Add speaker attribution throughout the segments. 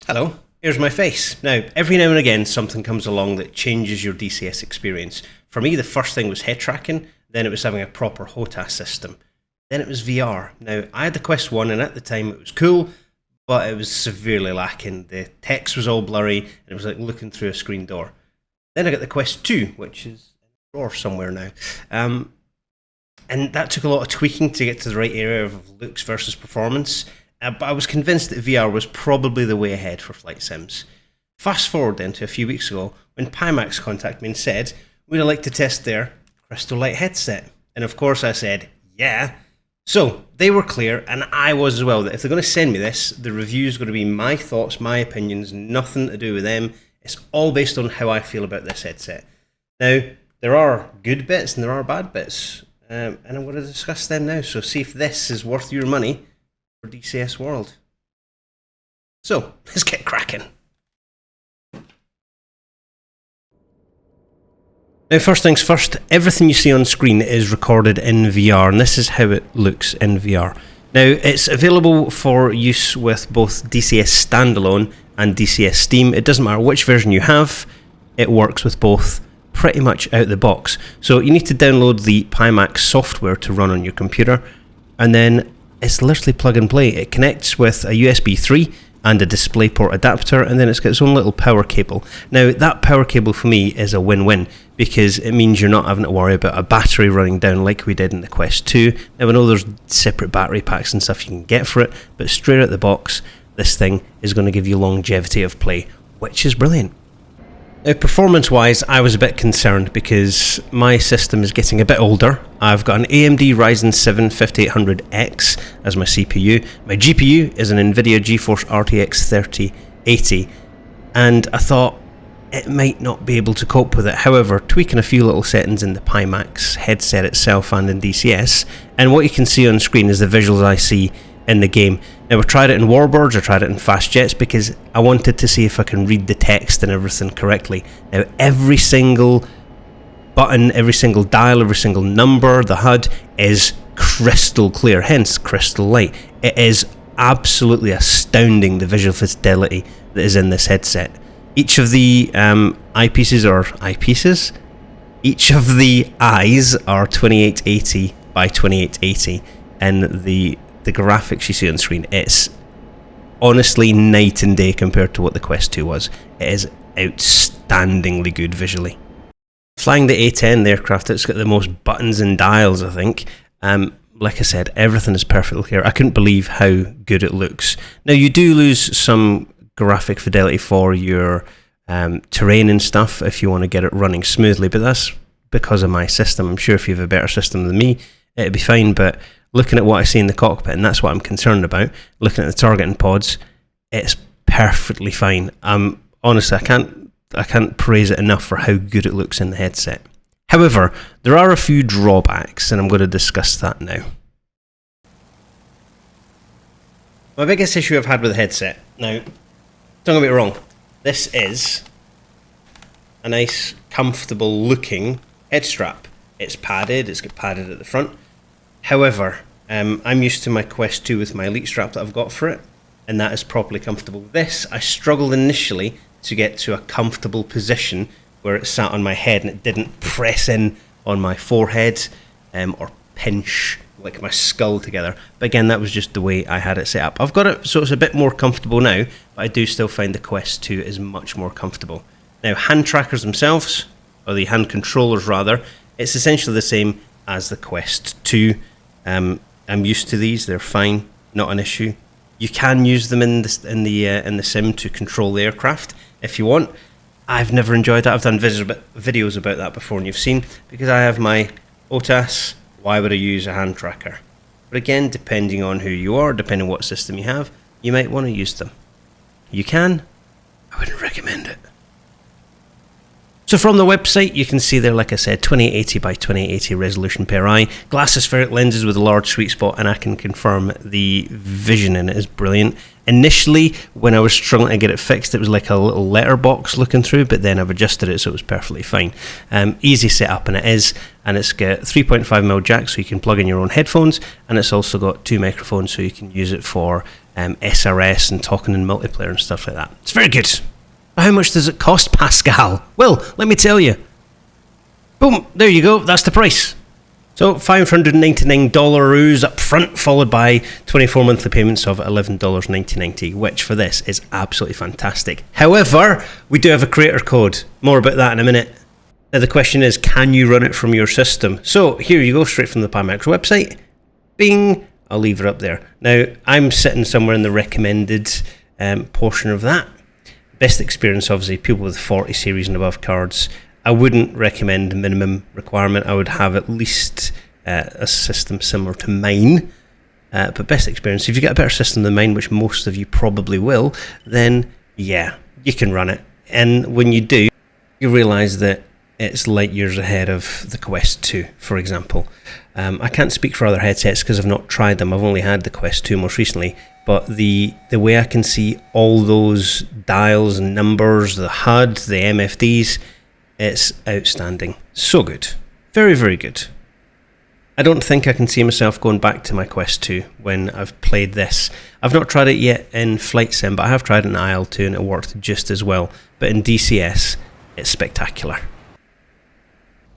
Speaker 1: Hello, here's my face. Now, every now and again, something comes along that changes your DCS experience. For me, the first thing was head tracking, then it was having a proper HOTAS system. Then it was VR. Now, I had the Quest 1, and at the time it was cool, but it was severely lacking. The text was all blurry, and it was like looking through a screen door. Then I got the Quest 2, which is in a drawer somewhere now. And that took a lot of tweaking to get to the right area of looks versus performance. But I was convinced that VR was probably the way ahead for flight sims. Fast forward then to a few weeks ago when Pimax contacted me and said, would I like to test their Crystal Light headset? And of course I said, yeah. So they were clear, and I was as well, that if they're going to send me this, the review is going to be my thoughts, my opinions, nothing to do with them. It's all based on how I feel about this headset. Now, there are good bits and there are bad bits, and I'm going to discuss them now. So see if this is worth your money for DCS World. So, let's get cracking. Now, first things first, everything you see on screen is recorded in VR, and this is how it looks in VR. Now, it's available for use with both DCS Standalone and DCS Steam. It doesn't matter which version you have, it works with both pretty much out the box. So you need to download the Pimax software to run on your computer, and then it's literally plug and play. It connects with a USB 3 and a DisplayPort adapter, and then it's got its own little power cable. Now, that power cable for me is a win-win, because it means you're not having to worry about a battery running down like we did in the Quest 2. Now, I know there's separate battery packs and stuff you can get for it, but straight out the box, this thing is going to give you longevity of play, which is brilliant. Now, performance-wise, I was a bit concerned because my system is getting a bit older. I've got an AMD Ryzen 7 5800X as my CPU. My GPU is an NVIDIA GeForce RTX 3080, and I thought it might not be able to cope with it. However, tweaking a few little settings in the Pimax headset itself and in DCS, and what you can see on screen is the visuals I see in the game. Now, I tried it in Warbirds, I tried it in Fast Jets, because I wanted to see if I can read the text and everything correctly. Now, every single button, every single dial, every single number, the HUD is crystal clear, hence Crystal Light. It is absolutely astounding, the visual fidelity that is in this headset. Each of the each of the eyes are 2880 by 2880, and the graphics you see on screen, it's honestly night and day compared to what the Quest 2 was. It is outstandingly good visually. Flying the A-10, the aircraft that's got the most buttons and dials, I think. Like I said, everything is perfectly clear. I couldn't believe how good it looks. Now, you do lose some graphic fidelity for your terrain and stuff if you want to get it running smoothly, but that's because of my system. I'm sure if you have a better system than me, it'd be fine, but looking at what I see in the cockpit, and that's what I'm concerned about, looking at the targeting pods, it's perfectly fine. Honestly, I can't praise it enough for how good it looks in the headset. However, there are a few drawbacks, and I'm going to discuss that now. My biggest issue I've had with the headset, now, don't get me wrong, this is a nice, comfortable looking head strap. It's padded, it's got padded at the front. However, I'm used to my Quest 2 with my Elite strap that I've got for it, and that is properly comfortable. This, I struggled initially to get to a comfortable position where it sat on my head and it didn't press in on my forehead or pinch like my skull together. But again, that was just the way I had it set up. I've got it so it's a bit more comfortable now, but I do still find the Quest 2 is much more comfortable. Now, hand trackers themselves, or the hand controllers rather, it's essentially the same as the Quest 2. I'm used to these; they're fine, not an issue. You can use them in the sim to control the aircraft if you want. I've never enjoyed that. I've done videos about that before, and you've seen, because I have my HOTAS. Why would I use a hand tracker? But again, depending on who you are, depending on what system you have, you might want to use them. You can. I wouldn't recommend it. So from the website, you can see there, like I said, 2080 by 2080 resolution per eye, glass aspheric lenses with a large sweet spot, and I can confirm the vision in it is brilliant. Initially, when I was struggling to get it fixed, it was like a little letterbox looking through, but then I've adjusted it so it was perfectly fine. Easy setup, and it is, and it's got 3.5mm jack so you can plug in your own headphones, and it's also got 2 microphones so you can use it for SRS and talking in multiplayer and stuff like that. It's very good. But how much does it cost, Pascale? Well, let me tell you. Boom, there you go, that's the price. So $599 up front, followed by 24 monthly payments of $11.99, which for this is absolutely fantastic. However, we do have a creator code. More about that in a minute. Now the question is, can you run it from your system? So here you go, straight from the Pimax website. Bing, I'll leave it up there. Now, I'm sitting somewhere in the recommended portion of that. Best experience, obviously, people with 40 series and above cards. I wouldn't recommend minimum requirement. I would have at least a system similar to mine. But best experience, if you get a better system than mine, which most of you probably will, then yeah, you can run it. And when you do, you realise that it's light years ahead of the Quest 2, for example. I can't speak for other headsets because I've not tried them. I've only had the Quest 2 most recently. But the way I can see all those dials and numbers, the HUD, the MFDs, it's outstanding. So good. Very, very good. I don't think I can see myself going back to my Quest 2 when I've played this. I've not tried it yet in Flight Sim, but I have tried it in IL2 and it worked just as well. But in DCS, it's spectacular.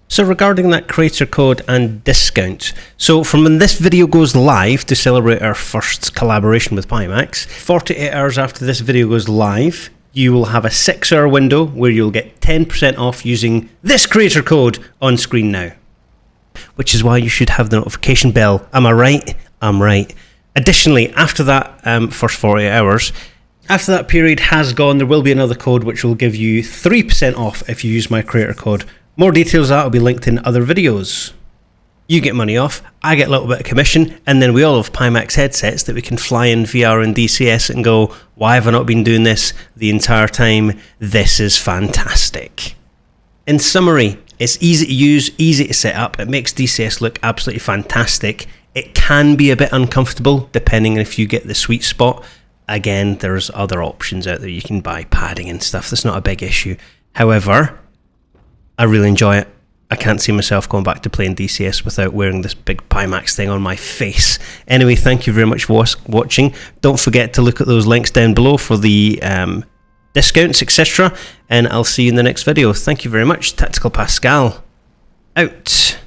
Speaker 1: So regarding that creator code and discount, so from when this video goes live to celebrate our first collaboration with Pimax, 48 hours after this video goes live, you will have a 6-hour window where you'll get 10% off using this creator code on screen now. Which is why you should have the notification bell. Am I right? I'm right. Additionally, after that first 48 hours, after that period has gone, there will be another code which will give you 3% off if you use my creator code. More details of that will be linked in other videos. You get money off, I get a little bit of commission, and then we all have Pimax headsets that we can fly in VR and DCS and go, why have I not been doing this the entire time? This is fantastic. In summary, it's easy to use, easy to set up. It makes DCS look absolutely fantastic. It can be a bit uncomfortable depending on if you get the sweet spot. Again, there's other options out there. You can buy padding and stuff. That's not a big issue. However, I really enjoy it. I can't see myself going back to playing DCS without wearing this big Pimax thing on my face. Anyway, thank you very much for watching. Don't forget to look at those links down below for the discounts, etc. And I'll see you in the next video. Thank you very much. Tactical Pascale, out.